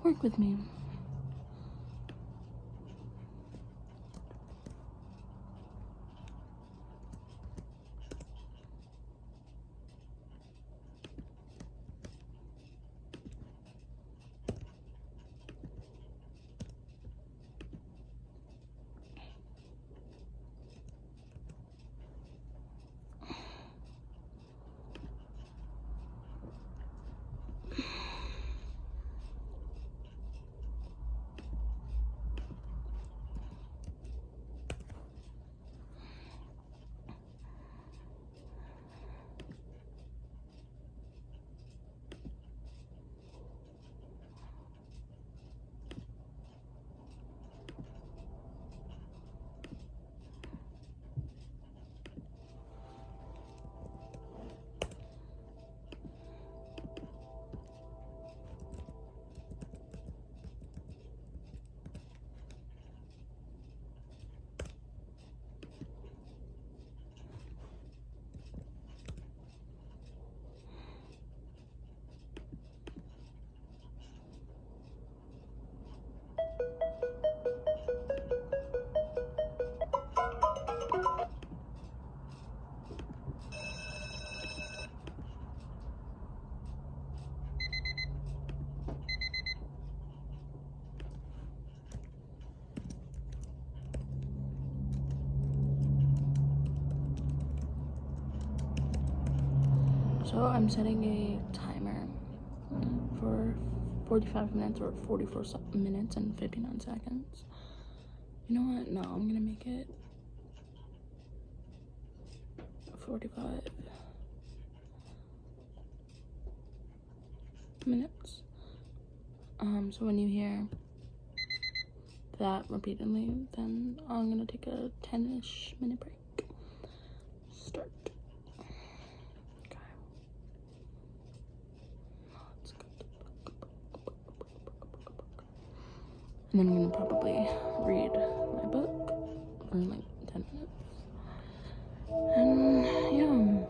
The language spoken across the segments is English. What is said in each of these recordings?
Work with me. So I'm setting a timer for 45 minutes or 44 minutes and 59 seconds. You know what? No, I'm gonna make it 45 minutes. So when you hear that repeatedly, then I'm gonna take a 10-ish minute break. Start. Okay. Let's go. And then I'm gonna probably read my book for like 10 minutes. And yeah.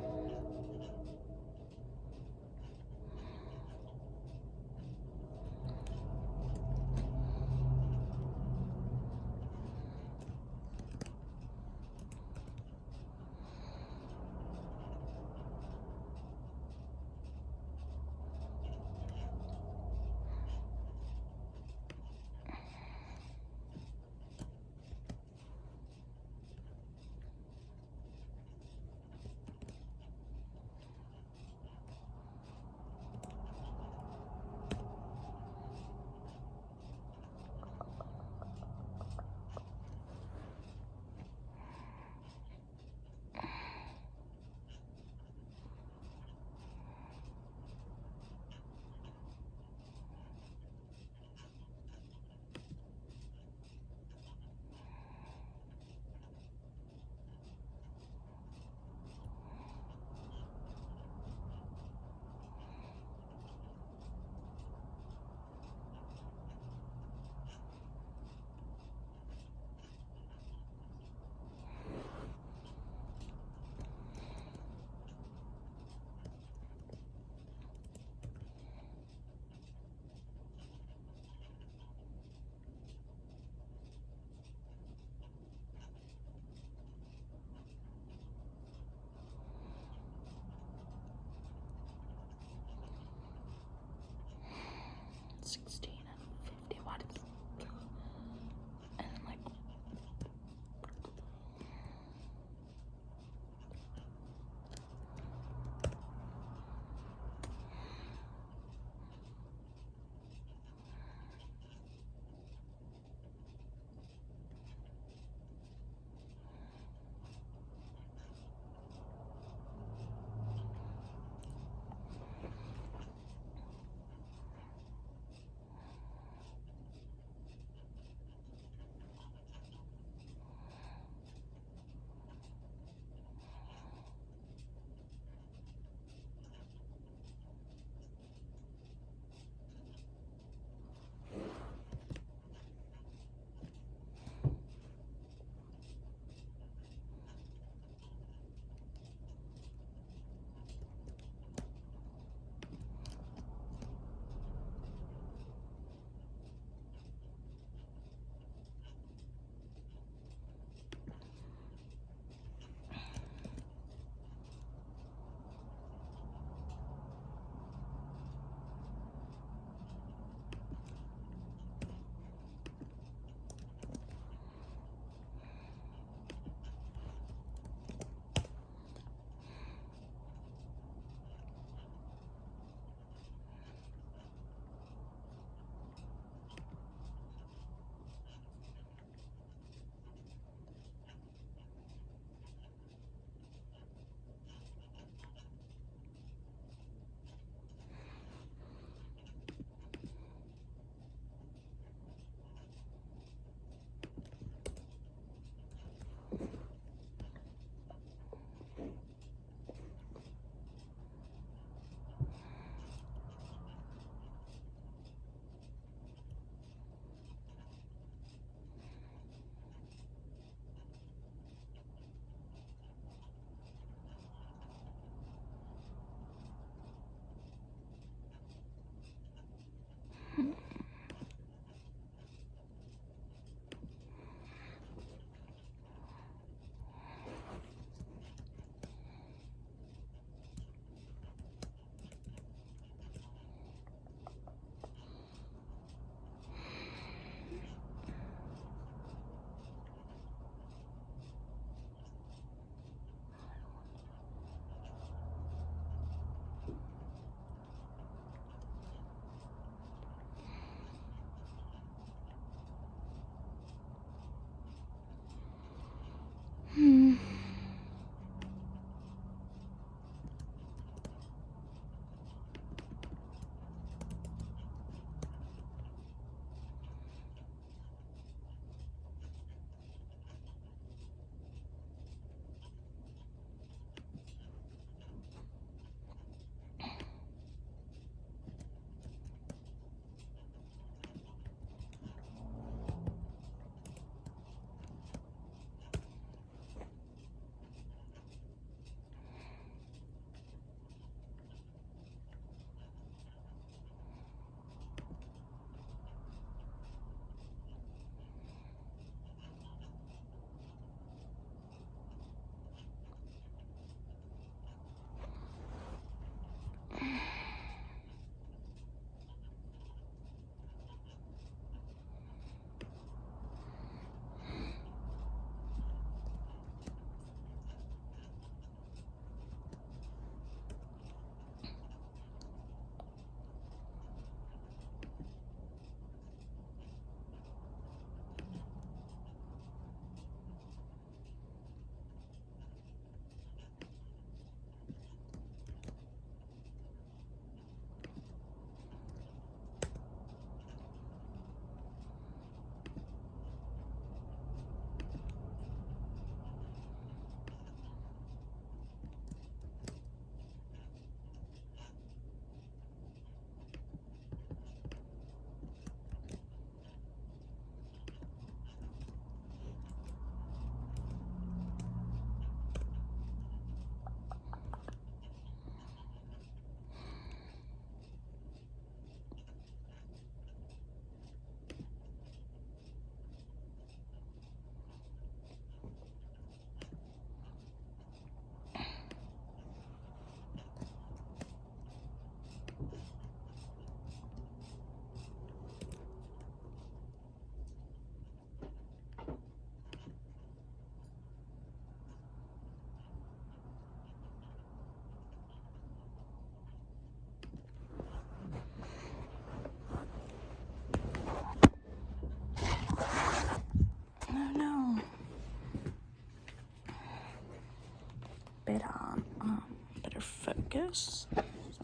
this. So let's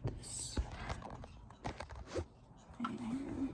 put this right here.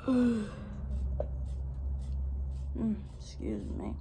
Excuse me.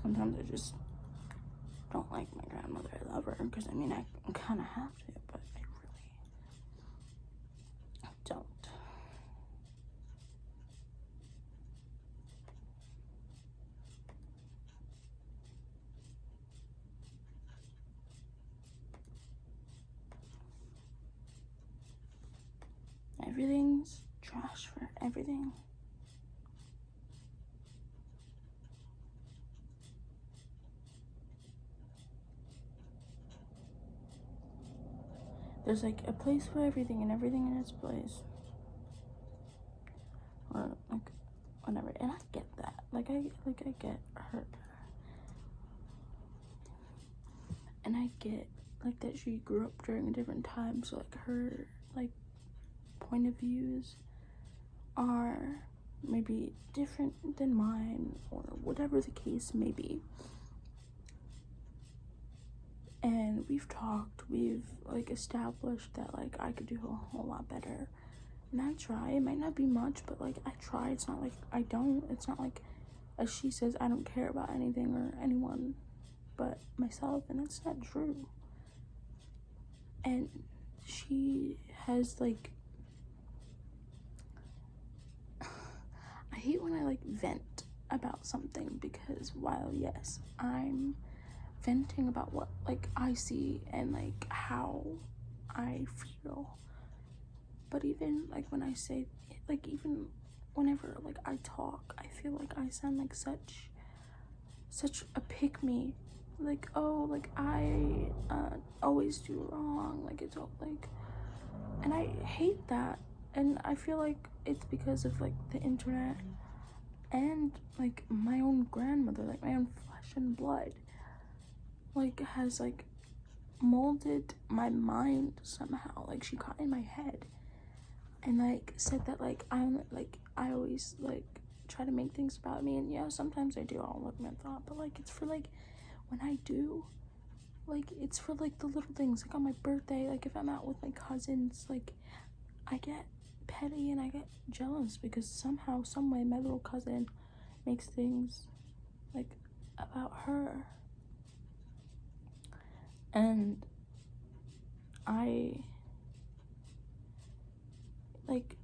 sometimes I just don't like my grandmother. I love her because I mean I kind of have to, but I really don't. Everything's trash for everything. There's like a place for everything and everything in its place. Or like whatever. And I get that. Like I get hurt. And I get like that she grew up during a different time, so like her like point of views are maybe different than mine, or whatever the case may be. And we've talked, we've like established that like I could do a whole lot better, and I try. It might not be much, but like I try. It's not like I don't. It's not like, as she says, I don't care about anything or anyone but myself, and that's not true. And she has like, I hate when I like vent about something, because while yes, I'm venting about what like I see and like how I feel, but even like when I say, like even whenever like I talk, I feel like I sound like such a pick-me, like, oh, like I always do wrong, like it's all like, and I hate that. And I feel like it's because of like the internet and like my own grandmother, like my own flesh and blood, like has like molded my mind somehow. Like she got in my head and like said that like I always like try to make things about me, and yeah, sometimes I do, I'll look my thought, but like it's for like when I do, like it's for like the little things, like on my birthday, like if I'm out with my cousins, like I get petty and I get jealous because somehow, some way, my little cousin makes things like about her, and I like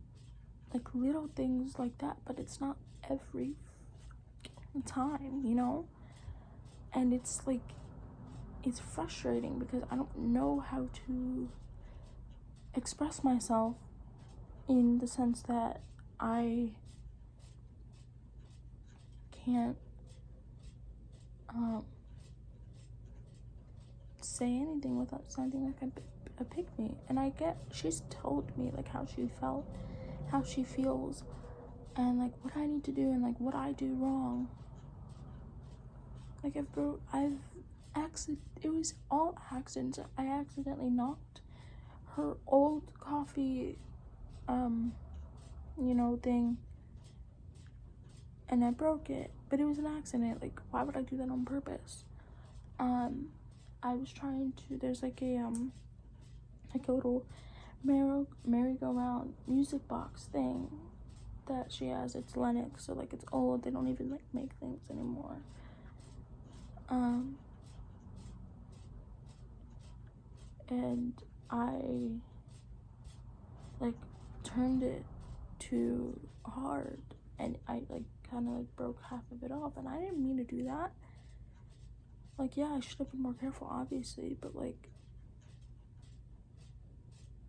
little things like that, but it's not every time, you know? And it's like, it's frustrating because I don't know how to express myself, in the sense that I can't say anything without sounding like a pick-me. And I get, she's told me like how she felt, how she feels, and like what I need to do and like what I do wrong. Like it was all accidents. I accidentally knocked her old coffee thing, and I broke it, but it was an accident. Like, why would I do that on purpose? I was trying to, there's like a little merry-go-round music box thing that she has. It's Lennox, so like it's old, they don't even like make things anymore. And I like turned it too hard, and I like kind of like broke half of it off, and I didn't mean to do that. Like, yeah, I should have been more careful, obviously, but like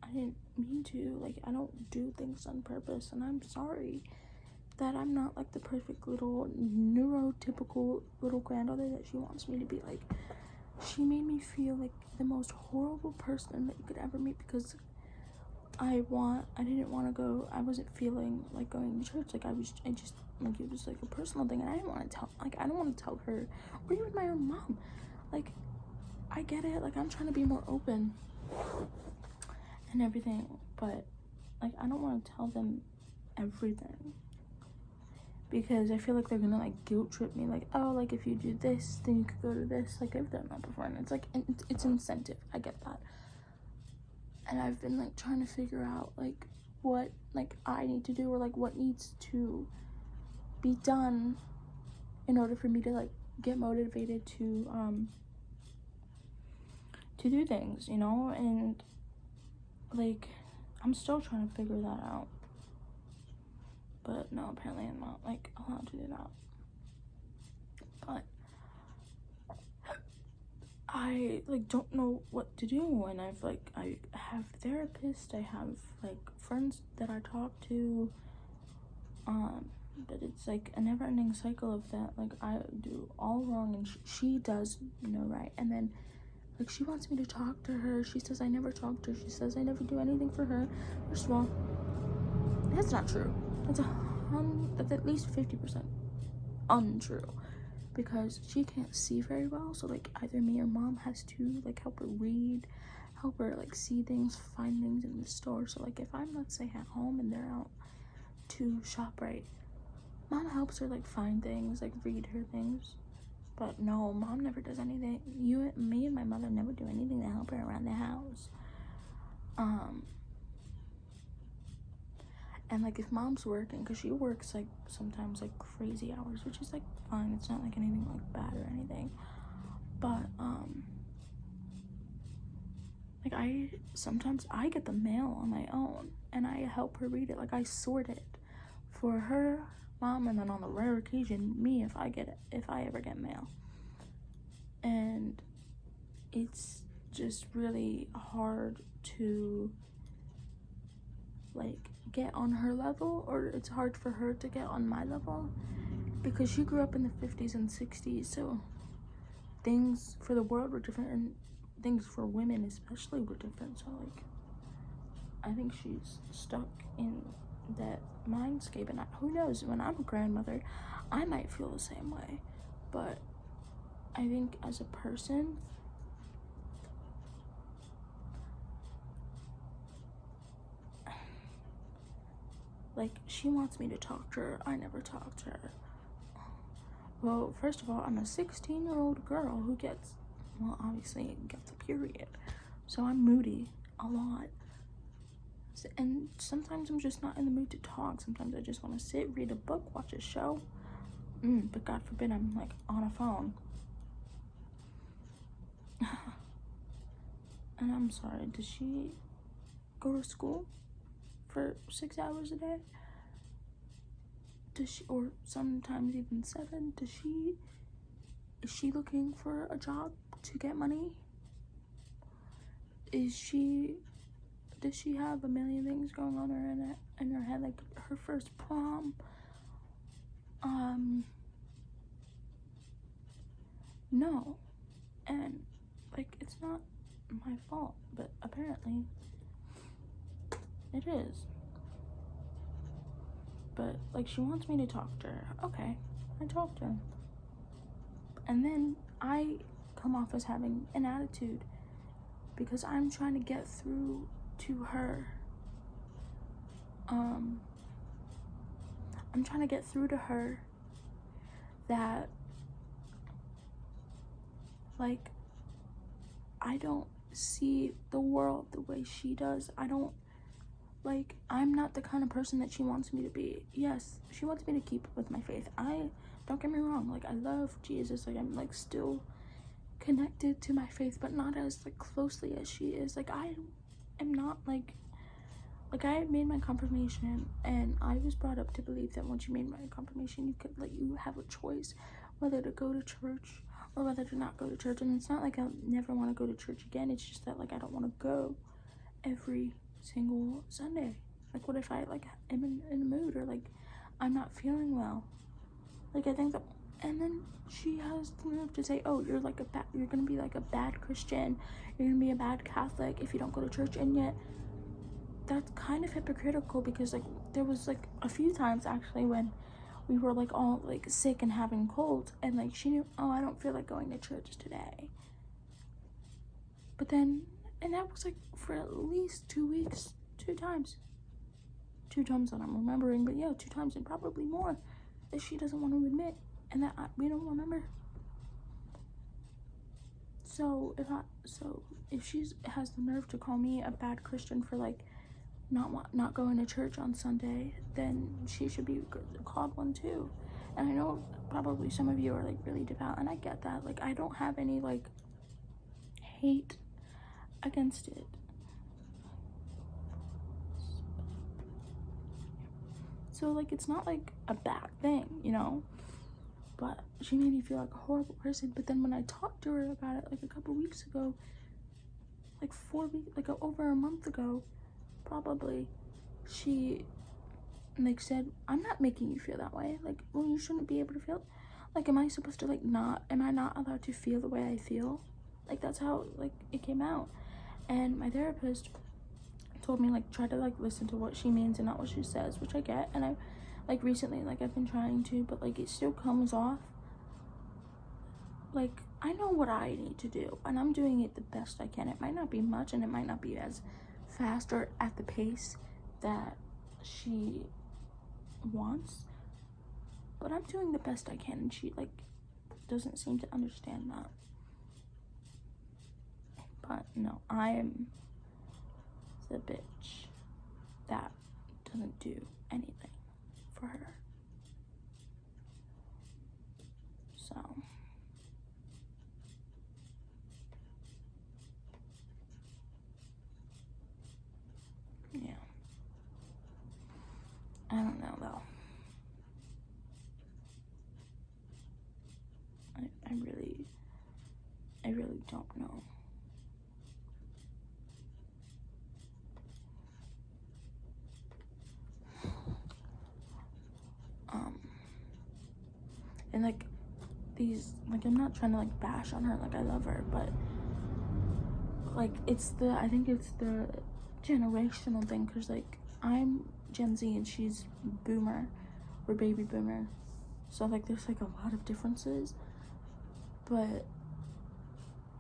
I didn't mean to. Like, I don't do things on purpose, and I'm sorry that I'm not like the perfect little neurotypical little granddaughter that she wants me to be. Like, she made me feel like the most horrible person that you could ever meet, because I didn't want to go, I wasn't feeling like going to church. Like I just like, it was like a personal thing, and I don't want to tell her, or even my own mom. Like, I get it, like I'm trying to be more open and everything, but like I don't want to tell them everything, because I feel like they're gonna like guilt trip me, like, oh, like if you do this, then you could go to this. Like, I've done that before, and it's like, it's incentive. I get that. And I've been like trying to figure out like what like I need to do, or like what needs to be done in order for me to like get motivated to do things, you know. And like, I'm still trying to figure that out, but no, apparently I'm not like allowed to do that. But I like don't know what to do, and I have therapists, I have like friends that I talk to, but it's like a never-ending cycle of that. Like, I do all wrong and she does, you know, right. And then like, she wants me to talk to her. She says I never talk to her. She says I never do anything for her. First of all, that's not true. That's at least 50% untrue, because she can't see very well. So like, either me or mom has to like help her read, help her like see things, find things in the store. So like, if I'm, let's say, at home and they're out to shop, right, mom helps her like find things, like read her things. But no, mom never does anything. Me and my mother never do anything to help her around the house. And like, if mom's working, because she works like sometimes like crazy hours, which is like fine, it's not like anything like bad or anything, but like, sometimes I get the mail on my own and I help her read it. Like, I sort it for her, mom, and then on the rare occasion me, if I ever get mail. And it's just really hard to like get on her level, or it's hard for her to get on my level, because she grew up in the 50s and 60s, so things for the world were different, and things for women especially were different. So like, I think she's stuck in that mindscape, and who knows, when I'm a grandmother I might feel the same way. But I think as a person, like, she wants me to talk to her. I never talk to her. Well, first of all, I'm a 16-year-old girl who obviously gets a period, so I'm moody a lot. And sometimes I'm just not in the mood to talk. Sometimes I just want to sit, read a book, watch a show. But God forbid I'm like on a phone. And I'm sorry, does she go to school for 6 hours a day? Does she, or sometimes even 7? Is she looking for a job to get money? Does she have a million things going on in her head, like her first prom? No. And like, it's not my fault, but apparently it is. But like, she wants me to talk to her. Okay, I talk to her, and then I come off as having an attitude because I'm trying to get through to her. I'm trying to get through to her that, like, I don't see the world the way she does. I'm not the kind of person that she wants me to be. Yes, she wants me to keep up with my faith. Don't get me wrong, like, I love Jesus. Like, I'm like still connected to my faith, but not as like closely as she is. Like, I am not like I made my confirmation, and I was brought up to believe that once you made my confirmation, you have a choice whether to go to church or whether to not go to church. And it's not like I'll never want to go to church again. It's just that like, I don't want to go every single Sunday. Like, what if I like am in a mood, or like I'm not feeling well? Like, I think that, and then she has the nerve to say, oh, you're gonna be like a bad Christian, you're gonna be a bad Catholic if you don't go to church. And yet that's kind of hypocritical, because like, there was like a few times actually when we were like all like sick and having colds, and like, she knew, oh, I don't feel like going to church today. But then, and that was like for at least 2 weeks, 2 times that I'm remembering, but yeah, 2 times, and probably more, that she doesn't want to admit, and that we don't remember. So if she has the nerve to call me a bad Christian for like not going to church on Sunday, then she should be called one too. And I know probably some of you are like really devout, and I get that. Like, I don't have any like hate against it. So like, it's not like a bad thing, you know? But she made me feel like a horrible person. But then when I talked to her about it like a couple weeks ago, like 4 weeks, like over a month ago, probably, she like said, I'm not making you feel that way. Like, well, you shouldn't be able to feel. Like, am I supposed to like not? Am I not allowed to feel the way I feel? Like, that's how like it came out. And my therapist told me like try to like listen to what she means and not what she says, which I get. And I like recently like I've been trying to, but like it still comes off like I know what I need to do and I'm doing it the best I can. It might not be much and it might not be as fast or at the pace that she wants, but I'm doing the best I can, and she like doesn't seem to understand that. But no, I am the bitch that doesn't do anything for her. So yeah, I don't know though. I really don't know. And like these, like I'm not trying to like bash on her, like I love her, but like I think it's the generational thing, because like I'm Gen Z and she's boomer, or baby boomer, so like there's like a lot of differences. But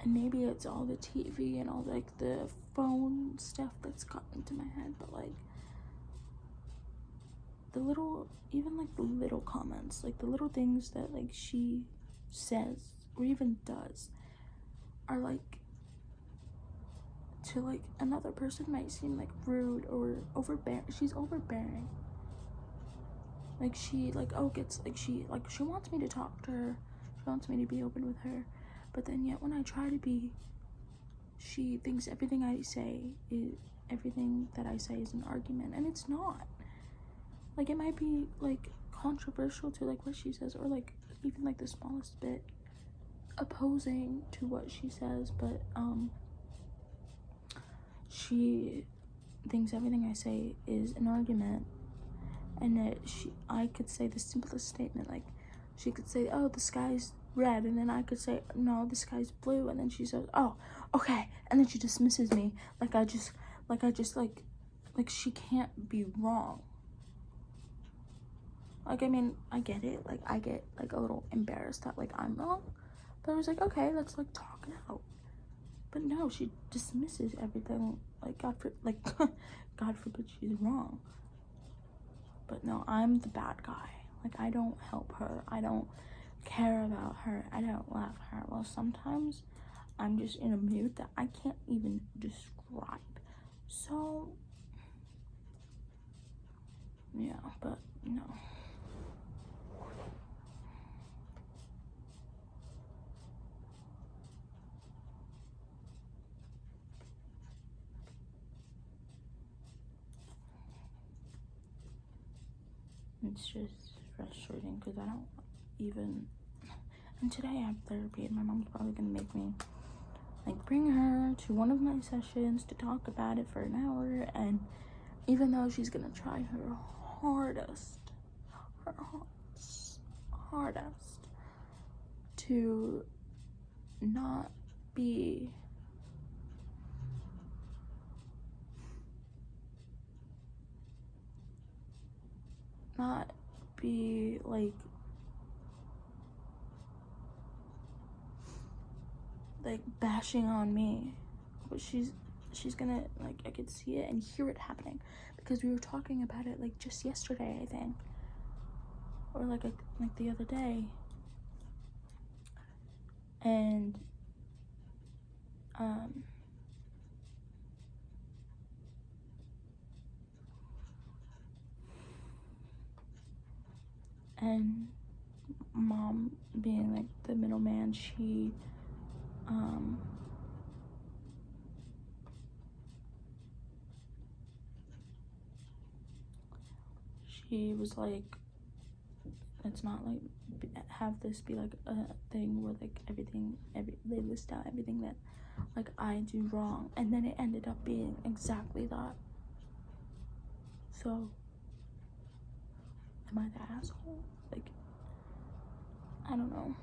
and maybe it's all the TV and all like the phone stuff that's gotten into my head, but like the little, even like the little comments, like the little things that like she says or even does are like, to like another person might seem like rude or overbearing. She's overbearing. Like she like gets like she wants me to talk to her, she wants me to be open with her, but then yet when I try to be, she thinks everything I say is an argument, and it's not. Like it might be like controversial to like what she says, or like even like the smallest bit opposing to what she says, but she thinks everything I say is an argument, and that I could say the simplest statement, like she could say, oh, the sky's red, and then I could say, no, the sky's blue, and then she says, oh, okay, and then she dismisses me like I just like she can't be wrong. Like, I mean, I get it, like I get like a little embarrassed that like I'm wrong, but I was like, okay, let's like talk it out. But no, she dismisses everything like God forbid she's wrong. But no, I'm the bad guy. Like, I don't help her, I don't care about her, I don't love her. Well, sometimes I'm just in a mood that I can't even describe. So yeah, but no. It's just frustrating because I don't even, and today I have therapy and my mom's probably gonna make me like bring her to one of my sessions to talk about it for an hour, and even though she's gonna try her hardest to not be like bashing on me, but she's gonna, like, I could see it and hear it happening because we were talking about it like just yesterday, I think, or like the other day, and and she was like, it's not like have this be like a thing where like they list out everything that like I do wrong, and then it ended up being exactly that. So am I the asshole? Like, I don't know,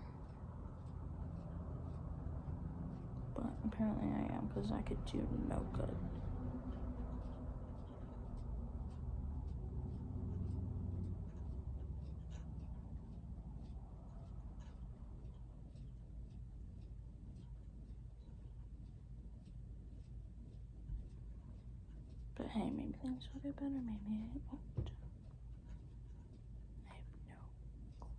but apparently I am, because I could do no good. But hey, maybe things will get better, maybe it won't. I have no clue.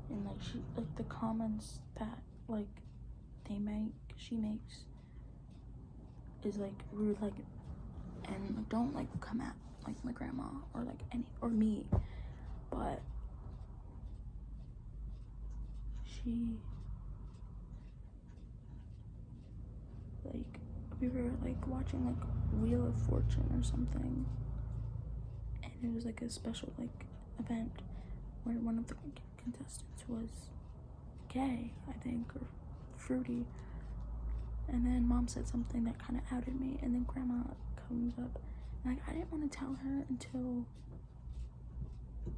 And like the comments that like she makes is like rude, like, and like, don't like come at like my grandma or like or me, but like, we were like watching like Wheel of Fortune or something, and it was like a special like event where one of the contestants was gay, I think, or fruity, and then mom said something that kind of outed me, and then grandma comes up, and like I didn't want to tell her until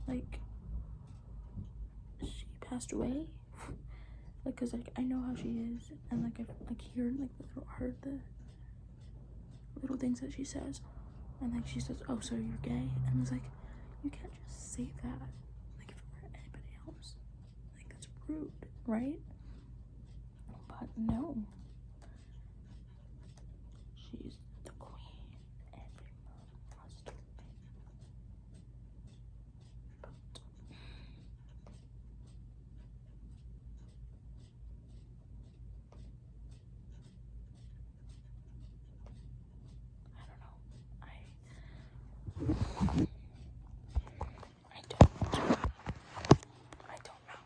like she passed away, like, cause like I know how she is, and like I've like heard the little things that she says, and like she says, oh, so you're gay, and I was like, you can't just say that, like, if it were anybody else, like, that's rude, right? But no, she's the queen, every mom must obey. But I don't know, I don't know.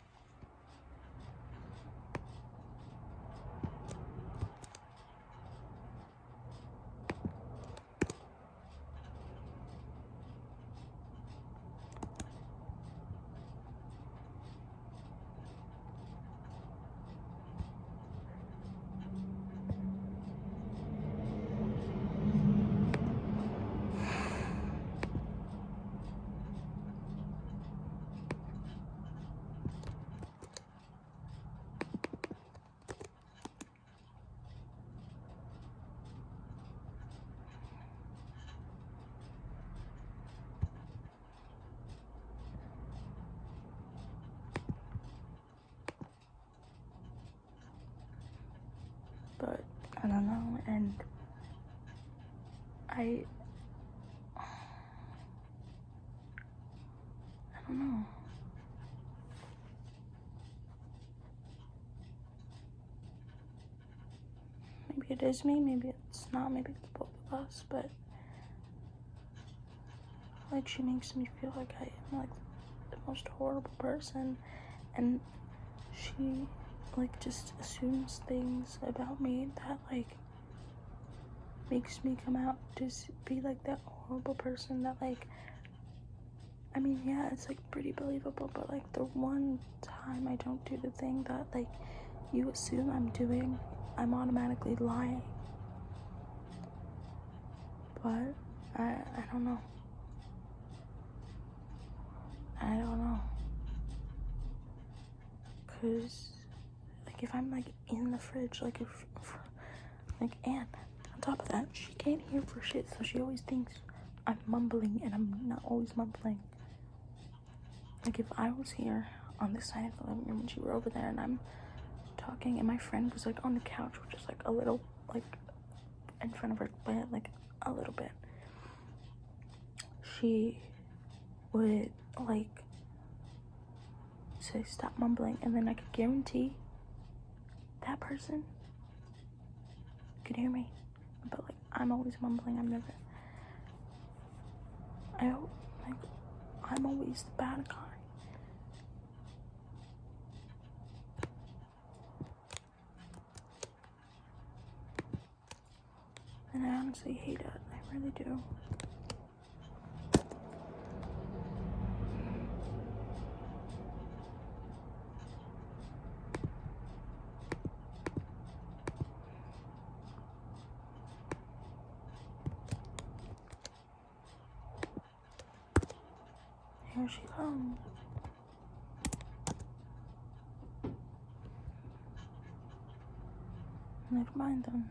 But I don't know, and I don't know. Maybe it is me, maybe it's not, maybe it's both of us, but like she makes me feel like I am like the most horrible person, and she like just assumes things about me that like makes me come out to be like that horrible person that like, I mean, yeah, it's like pretty believable, but like the one time I don't do the thing that like you assume I'm doing, I'm automatically lying. But I don't know. I don't know. Cause like if I'm like in the fridge, like and on top of that, she can't hear for shit, so she always thinks I'm mumbling, and I'm not always mumbling. Like if I was here on this side of the living room and she were over there and I'm talking and my friend was like on the couch, which is like a little like in front of her bed, like a little bit, she would like say stop mumbling, and then I could guarantee that person could hear me, but like I'm always mumbling. I'm always the bad guy. And I honestly hate it. I really do. Here she comes. Never mind then.